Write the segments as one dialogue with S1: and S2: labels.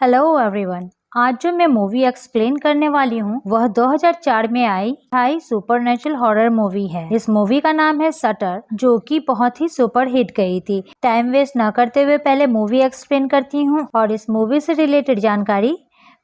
S1: Hello everyone. आज जो मैं मूवी एक्सप्लेन करने वाली हूँ वह 2004 में आई हाई सुपरनेचुरल हॉरर मूवी है। इस मूवी का नाम है शटर, जो कि बहुत ही सुपर हिट गई थी। टाइम वेस्ट ना करते हुए पहले मूवी एक्सप्लेन करती हूँ और इस मूवी से रिलेटेड जानकारी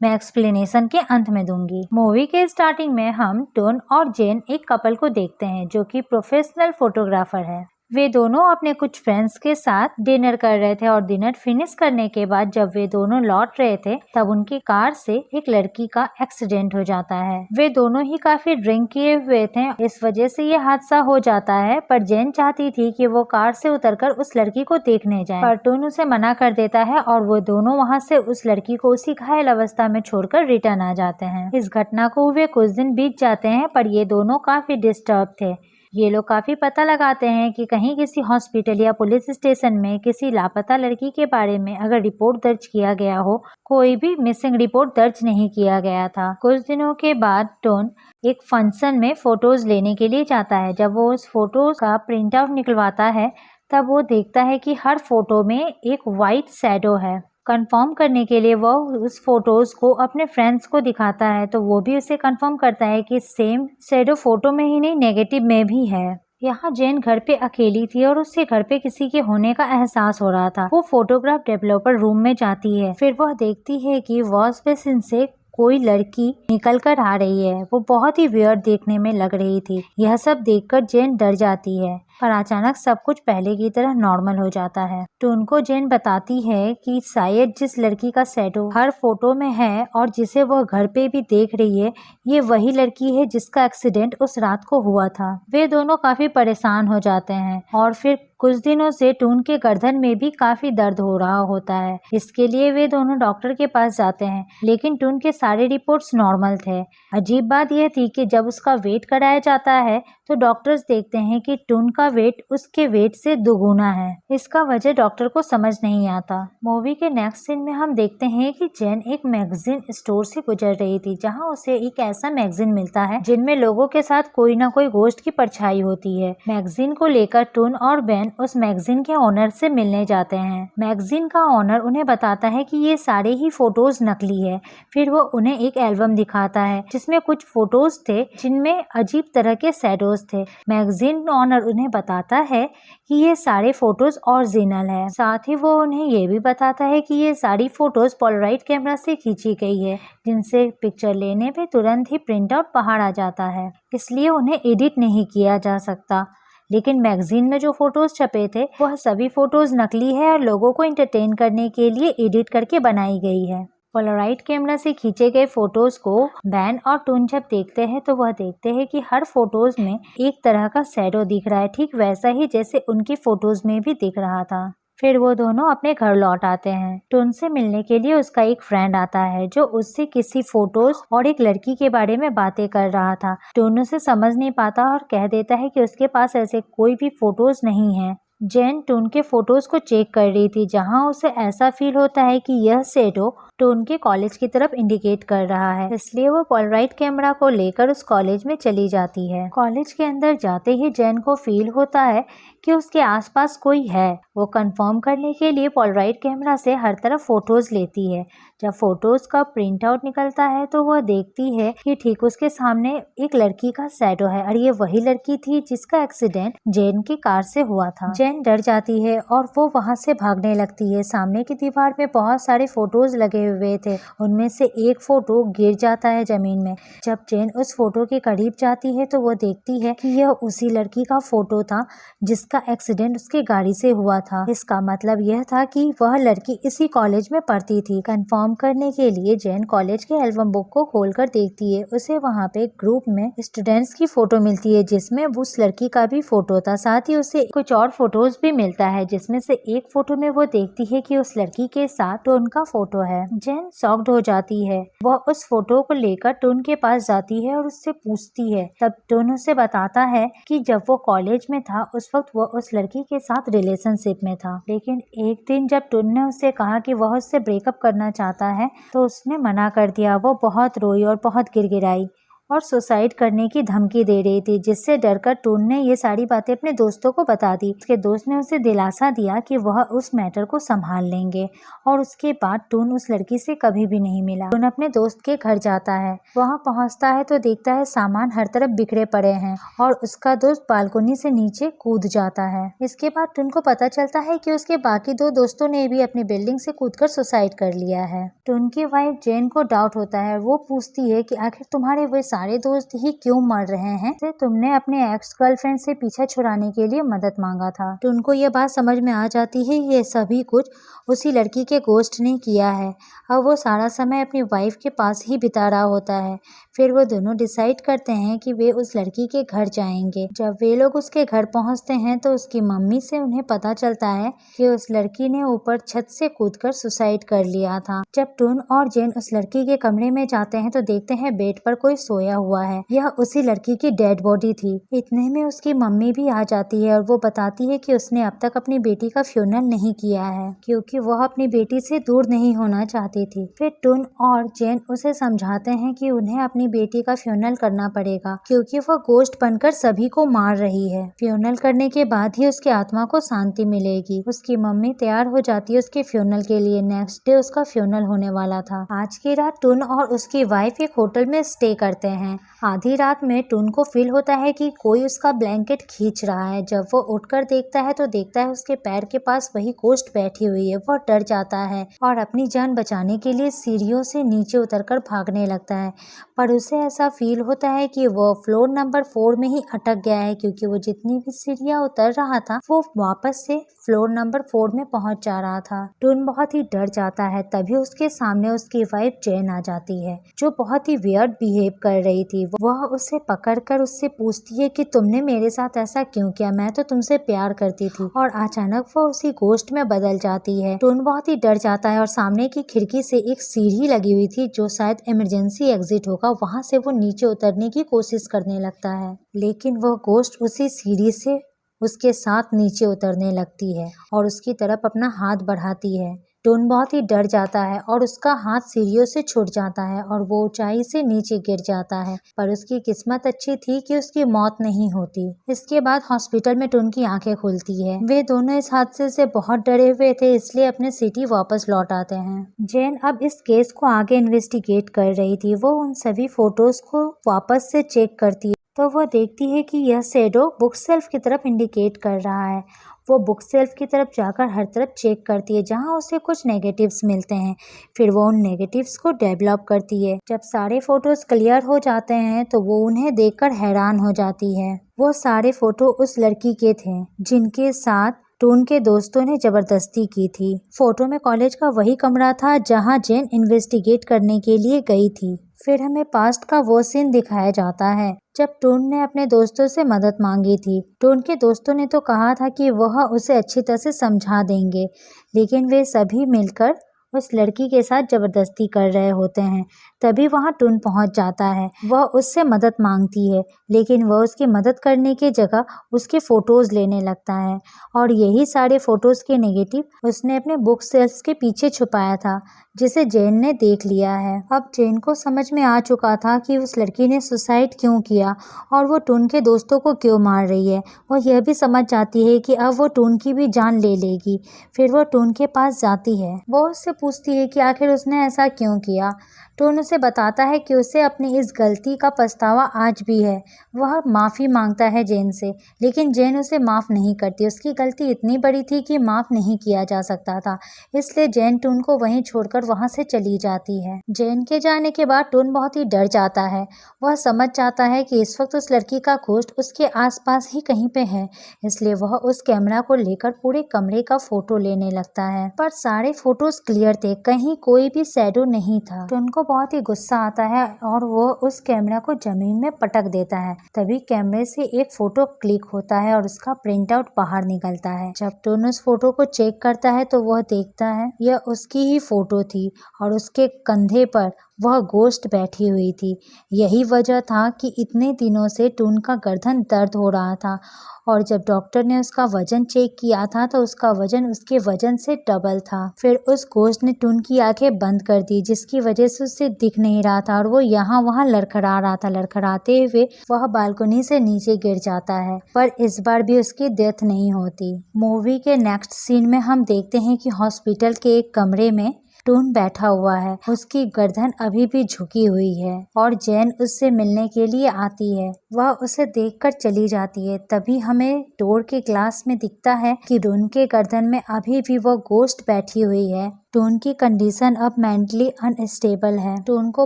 S1: मैं एक्सप्लेनेशन के अंत में दूंगी। मूवी के स्टार्टिंग में हम टोन और जेन एक कपल को देखते हैं जो कि प्रोफेशनल फोटोग्राफर है। वे दोनों अपने कुछ फ्रेंड्स के साथ डिनर कर रहे थे और डिनर फिनिश करने के बाद जब वे दोनों लौट रहे थे तब उनकी कार से एक लड़की का एक्सीडेंट हो जाता है। वे दोनों ही काफी ड्रिंक किए हुए थे, इस वजह से ये हादसा हो जाता है। पर जेन चाहती थी कि वो कार से उतरकर उस लड़की को देखने जाए, पर टोन उसे मना कर देता है और वो दोनों वहाँ से उस लड़की को उसी घायल अवस्था में छोड़कर रिटर्न आ जाते हैं। इस घटना को हुए कुछ दिन बीत जाते हैं, पर ये दोनों काफी डिस्टर्ब थे। ये लोग काफी पता लगाते हैं कि कहीं किसी हॉस्पिटल या पुलिस स्टेशन में किसी लापता लड़की के बारे में अगर रिपोर्ट दर्ज किया गया हो। कोई भी मिसिंग रिपोर्ट दर्ज नहीं किया गया था। कुछ दिनों के बाद टोन एक फंक्शन में फोटोज लेने के लिए जाता है। जब वो उस फोटोज का प्रिंट आउट निकलवाता है तब वो देखता है कि हर फोटो में एक वाइट शैडो है। कंफर्म करने के लिए वो उस फोटोज को अपने फ्रेंड्स को दिखाता है तो वो भी उसे कंफर्म करता है कि सेम शैडो फोटो में ही नहीं नेगेटिव में भी है। यहाँ जेन घर पे अकेली थी और उससे घर पे किसी के होने का एहसास हो रहा था। वो फोटोग्राफ डेवलपर रूम में जाती है। फिर वह देखती है कि वॉश बेसिन से कोई लड़की निकल कर आ रही है। वो बहुत ही वियर्ड देखने में लग रही थी। यह सब देखकर जेन डर जाती है, पर अचानक सब कुछ पहले की तरह नॉर्मल हो जाता है। तो उनको जेन बताती है कि शायद जिस लड़की का शैडो हर फोटो में है और जिसे वह घर पे भी देख रही है, ये वही लड़की है जिसका एक्सीडेंट उस रात को हुआ था। वे दोनों काफी परेशान हो जाते हैं और फिर कुछ दिनों से टून के गर्दन में भी काफी दर्द हो रहा होता है। इसके लिए वे दोनों डॉक्टर के पास जाते हैं, लेकिन टून के सारे रिपोर्ट्स नॉर्मल थे। अजीब बात यह थी कि जब उसका वेट कराया जाता है तो डॉक्टर्स देखते हैं कि टून का वेट उसके वेट से दुगुना है। इसका वजह डॉक्टर को समझ नहीं आता। मूवी के नेक्स्ट सीन में हम देखते हैं कि जेन एक मैगजीन स्टोर से गुजर रही थी, जहां उसे एक ऐसा मैगजीन मिलता है जिनमें लोगों के साथ कोई ना कोई गोश्त की परछाई होती है। मैगजीन को लेकर टून और बेन उस मैगजीन के ओनर से मिलने जाते हैं। मैगजीन का ओनर उन्हें बताता है कि ये सारे ही फोटोज नकली है। फिर वो उन्हें एक एल्बम दिखाता है जिसमें कुछ फोटोज थे जिनमें अजीब तरह के शैडोज थे। मैगजीन ओनर उन्हें बताता है कि ये सारे फोटोज ओरिजिनल है। साथ ही वो उन्हें ये भी बताता है कि ये सारी फोटोज पोलराइड कैमरा से खींची गई है, जिनसे पिक्चर लेने पे तुरंत ही प्रिंट आउट बाहर आ जाता है, इसलिए उन्हें एडिट नहीं किया जा सकता। लेकिन मैगजीन में जो फोटोज छपे थे वह सभी फोटोज नकली है और लोगों को एंटरटेन करने के लिए एडिट करके बनाई गई है। पोलराइड कैमरा से खींचे गए फोटोज को बैन और टून जब देखते हैं तो वह देखते हैं कि हर फोटोज में एक तरह का शैडो दिख रहा है, ठीक वैसा ही जैसे उनकी फोटोज में भी दिख रहा था। फिर वो दोनों अपने घर लौट आते हैं। टून से मिलने के लिए उसका एक फ्रेंड आता है जो उससे किसी फोटोज और एक लड़की के बारे में बातें कर रहा था। टून उसे समझ नहीं पाता और कह देता है कि उसके पास ऐसे कोई भी फोटोज नहीं है। जेन टून के फोटोज को चेक कर रही थी, जहां उसे ऐसा फील होता है कि यह शैडो टून के कॉलेज की तरफ इंडिकेट कर रहा है, इसलिए वो पोलराइड कैमरा को लेकर उस कॉलेज में चली जाती है। कॉलेज के अंदर जाते ही जेन को फील होता है कि उसके आसपास कोई है। वो कंफर्म करने के लिए पोलराइड कैमरा से हर तरफ फोटोज लेती है। जब फोटोज का प्रिंट आउट निकलता है तो वह देखती है कि ठीक उसके सामने एक लड़की का शैडो है और ये वही लड़की थी जिसका एक्सीडेंट जेन की कार से हुआ था। जेन डर जाती है और वो वहां से भागने लगती है। सामने की दीवार में बहुत सारे फोटोज लगे हुए थे, उनमें से एक फोटो गिर जाता है जमीन में। जब जेन उस फोटो के करीब जाती है तो वो देखती है कि यह उसी लड़की का फोटो था जिसका एक्सीडेंट उसकी गाड़ी से हुआ था। इसका मतलब यह था कि वह लड़की इसी कॉलेज में पढ़ती थी। कंफर्म करने के लिए जेन कॉलेज के एल्बम बुक को खोलकर देखती है। उसे वहाँ पे ग्रुप में स्टूडेंट्स की फोटो मिलती है जिसमें उस लड़की का भी फोटो था। साथ ही उसे कुछ और फोटोज भी मिलता है जिसमें से एक फोटो में वो देखती है कि उस लड़की के साथ टोन का फोटो है। जेन शॉक्ड हो जाती है। वह उस फोटो को लेकर टोन के पास जाती है और उससे पूछती है। तब टोन उसे बताता है कि जब वो कॉलेज में था उस वक्त वो उस लड़की के साथ रिलेशनशिप में था, लेकिन एक दिन जब टोन ने उससे कहा कि वह उससे ब्रेकअप करना चाहता है तो उसने मना कर दिया। वो बहुत रोई और बहुत गिड़गिड़ाई और सुसाइड करने की धमकी दे रही थी, जिससे डरकर टून ने ये सारी बातें अपने दोस्तों को बता दी। उसके दोस्त ने उसे दिलासा दिया कि वह उस मैटर को संभाल लेंगे और उसके बाद टून उस लड़की से कभी भी नहीं मिला। टून अपने दोस्त के घर जाता है। वहाँ पहुँचता है तो देखता है सामान हर तरफ बिखरे पड़े हैं और उसका दोस्त बालकनी से नीचे कूद जाता है। इसके बाद टून को पता चलता है कि उसके बाकी 2 दोस्तों ने भी अपनी बिल्डिंग से कूदकर सुसाइड कर लिया है। टून की वाइफ जेन को डाउट होता है। वो पूछती है कि आखिर तुम्हारे वे सारे दोस्त ही क्यों मर रहे हैं? तुमने अपने एक्स गर्लफ्रेंड से पीछा छुड़ाने के लिए मदद मांगा था। टून को यह बात समझ में आ जाती है ये सभी कुछ उसी लड़की के गोस्ट ने किया है। अब वो सारा समय अपनी वाइफ के पास ही बिता रहा होता है। फिर वो दोनों डिसाइड करते हैं कि वे उस लड़की के घर जाएंगे। जब वे लोग उसके घर पहुंचते हैं तो उसकी मम्मी से उन्हें पता चलता है कि उस लड़की ने ऊपर छत से कूदकर सुसाइड कर लिया था। जब टून और जेन उस लड़की के कमरे में जाते हैं तो देखते हैं बेड पर कोई सोया हुआ है। यह उसी लड़की की डेड बॉडी थी। इतने में उसकी मम्मी भी आ जाती है और वो बताती है कि उसने अब तक अपनी बेटी का फ्यूनरल नहीं किया है क्योंकि वह अपनी बेटी से दूर नहीं होना चाहती थी। फिर टून और जेन उसे समझाते हैं कि उन्हें अपनी बेटी का फ्यूनरल करना पड़ेगा क्योंकि वह गोश्त बनकर सभी को मार रही है। फ्यूनरल करने के बाद ही उसकी आत्मा को शांति मिलेगी। उसकी मम्मी तैयार हो जाती है उसके फ्यूनरल के लिए। नेक्स्ट डे उसका फ्यूनरल होने वाला था। आज की रात टून और उसकी वाइफ एक होटल में स्टे करते हैं। आधी रात में टून को फील होता है कि कोई उसका ब्लैंकेट खींच रहा है। जब वो उठकर देखता है तो देखता है उसके पैर के पास वही गोश्त बैठी हुई है। वह डर जाता है और अपनी जान बचाने के लिए सीढ़ियों से नीचे उतरकर भागने लगता है, पर उसे ऐसा फील होता है कि वो फ्लोर नंबर 4 में ही अटक गया है क्योंकि वो जितनी भी सीढ़ियां उतर रहा था वो वापस से फ्लोर नंबर 4 में पहुंच जा रहा था। टून बहुत ही डर जाता है। तभी उसके सामने उसकी वाइफ जेन आ जाती है जो बहुत ही वियर्ड बिहेव कर रही थी। वह उसे पकड़कर उससे पूछती है कि तुमने मेरे साथ ऐसा क्यों किया? मैं तो तुमसे प्यार करती थी। और अचानक वो उसी गोश्त में बदल जाती है। टून बहुत ही डर जाता है और सामने की खिड़की से एक सीढ़ी लगी हुई थी जो शायद इमरजेंसी एग्जिट होगा, वहां से वो नीचे उतरने की कोशिश करने लगता है, लेकिन वह गोश्त उसी सीढ़ी से उसके साथ नीचे उतरने लगती है और उसकी तरफ अपना हाथ बढ़ाती है। टून बहुत ही डर जाता है और उसका हाथ सीढ़ियों से छूट जाता है और वो ऊंचाई से नीचे गिर जाता है, पर उसकी किस्मत अच्छी थी कि उसकी मौत नहीं होती। इसके बाद हॉस्पिटल में टून की आंखें खुलती है। वे दोनों इस हादसे से बहुत डरे हुए थे, इसलिए अपने सिटी वापस लौट आते हैं। जेन अब इस केस को आगे इन्वेस्टिगेट कर रही थी। वो उन सभी फोटोज को वापस से चेक करती है तो वो देखती है कि यह शैडो बुक शेल्फ की तरफ इंडिकेट कर रहा है। वो बुक शेल्फ की तरफ जाकर हर तरफ चेक करती है जहां उसे कुछ नेगेटिव्स मिलते हैं। फिर वो उन नेगेटिव्स को डेवलप करती है। जब सारे फोटोज क्लियर हो जाते हैं तो वो उन्हें देखकर हैरान हो जाती है। वो सारे फोटो उस लड़की के थे जिनके साथ टून के दोस्तों ने जबरदस्ती की थी। फोटो में कॉलेज का वही कमरा था जहां जेन इन्वेस्टिगेट करने के लिए गई थी। फिर हमें पास्ट का वो सीन दिखाया जाता है जब टून ने अपने दोस्तों से मदद मांगी थी। टून के दोस्तों ने तो कहा था कि वह उसे अच्छी तरह से समझा देंगे, लेकिन वे सभी मिलकर उस लड़की के साथ जबरदस्ती कर रहे होते हैं। तभी वहां टून पहुंच जाता है। वह उससे मदद मांगती है, लेकिन वह उसकी मदद करने की जगह उसके फोटोज लेने लगता है और यही सारे फोटोज के नेगेटिव उसने अपने बुक शेल्फ के पीछे छुपाया था, जिसे जेन ने देख लिया है। अब जेन को समझ में आ चुका था कि उस लड़की ने सुसाइड क्यों किया और वो टून के दोस्तों को क्यों मार रही है। वो यह भी समझ जाती है कि अब वो टून की भी जान ले लेगी। फिर वो टून के पास जाती है। वो उससे पूछती है कि आखिर उसने ऐसा क्यों किया। टून उसे बताता है कि उसे अपनी इस गलती का पछतावा आज भी है। वह माफ़ी मांगता है जेन से, लेकिन जेन उसे माफ़ नहीं करती। उसकी गलती इतनी बड़ी थी कि माफ़ नहीं किया जा सकता था, इसलिए जेन टून को वहीं छोड़कर वहां से चली जाती है। जेन के जाने के बाद टून बहुत ही डर जाता है। वह समझ जाता है कि इस वक्त उस लड़की का गोश्त उसके आसपास ही कहीं पे है, इसलिए वह उस कैमरा को लेकर पूरे कमरे का फोटो लेने लगता है। पर सारे फोटोज क्लियर थे, कहीं कोई भी शैडो नहीं था। टून को बहुत ही गुस्सा आता है और वो उस कैमरा को जमीन में पटक देता है। तभी कैमरे से एक फोटो क्लिक होता है और उसका प्रिंट आउट बाहर निकलता है। जब टून उस फोटो को चेक करता है तो वह देखता है यह उसकी ही फोटो थी और उसके कंधे पर वह गोश्त बैठी हुई थी। यही वजह था कि इतने दिनों से टून का गर्दन दर्द हो रहा था और जब डॉक्टर ने उसका वजन चेक किया था तो उसका वजन उसके वजन से डबल था। फिर उस गोश्त ने टून की आंखें बंद कर दी जिसकी वजह से उसे दिख नहीं रहा था और वो यहाँ वहाँ लड़खड़ा रहा था। लड़खड़ाते हुए वह बालकनी से नीचे गिर जाता है, पर इस बार भी उसकी डेथ नहीं होती। मूवी के नेक्स्ट सीन में हम देखते हैं कि हॉस्पिटल के एक कमरे में टून बैठा हुआ है। उसकी गर्दन अभी भी झुकी हुई है और जैन उससे मिलने के लिए आती है। वह उसे देखकर चली जाती है। तभी हमें डोर के ग्लास में दिखता है कि टून के गर्दन में अभी भी वो गोश्त बैठी हुई है। टून की कंडीशन अब मेंटली अनस्टेबल है। टून को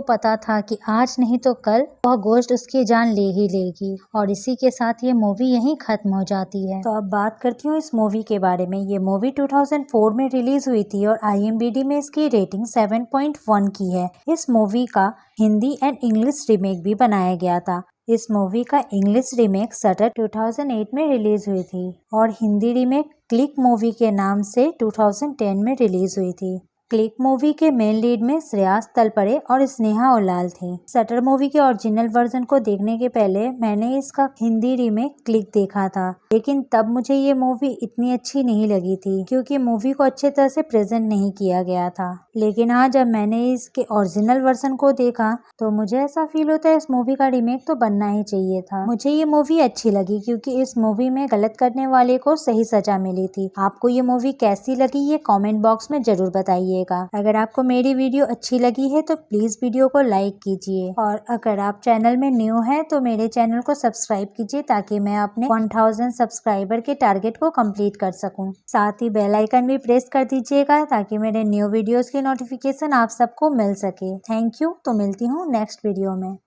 S1: पता था कि आज नहीं तो कल वह गोश्त उसकी जान ले ही लेगी और इसी के साथ ये मूवी यहीं खत्म हो जाती है। तो अब बात करती हूँ इस मूवी के बारे में। ये मूवी 2004 में रिलीज हुई थी और IMDb में इसकी रेटिंग 7.1 की है। इस मूवी का हिंदी एंड इंग्लिश रीमेक भी बनाया गया था। इस मूवी का इंग्लिश रीमेक शटर 2008 में रिलीज हुई थी और हिंदी रीमेक क्लिक मूवी के नाम से 2010 में रिलीज हुई थी। क्लिक मूवी के मेन लीड में श्रेयास तलपड़े और स्नेहा उल्लाल थी। शटर मूवी के ओरिजिनल वर्जन को देखने के पहले मैंने इसका हिंदी रीमेक क्लिक देखा था, लेकिन तब मुझे ये मूवी इतनी अच्छी नहीं लगी थी क्योंकि मूवी को अच्छे तरह से प्रेजेंट नहीं किया गया था। लेकिन हाँ, जब मैंने इसके ओरिजिनल वर्जन को देखा तो मुझे ऐसा फील होता है इस मूवी का रीमेक तो बनना ही चाहिए था। मुझे ये मूवी अच्छी लगी क्योंकि इस मूवी में गलत करने वाले को सही सजा मिली थी। आपको ये मूवी कैसी लगी ये कमेंट बॉक्स में जरूर बताइएगा। अगर आपको मेरी वीडियो अच्छी लगी है तो प्लीज वीडियो को लाइक कीजिए और अगर आप चैनल में न्यू हैं तो मेरे चैनल को सब्सक्राइब कीजिए ताकि मैं अपने 1000 सब्सक्राइबर के टारगेट को कंप्लीट कर सकूं। साथ ही बेल आइकन भी प्रेस कर दीजिएगा ताकि मेरे न्यू वीडियोस की नोटिफिकेशन आप सबको मिल सके। Thank you. तो मिलती हूँ नेक्स्ट वीडियो में।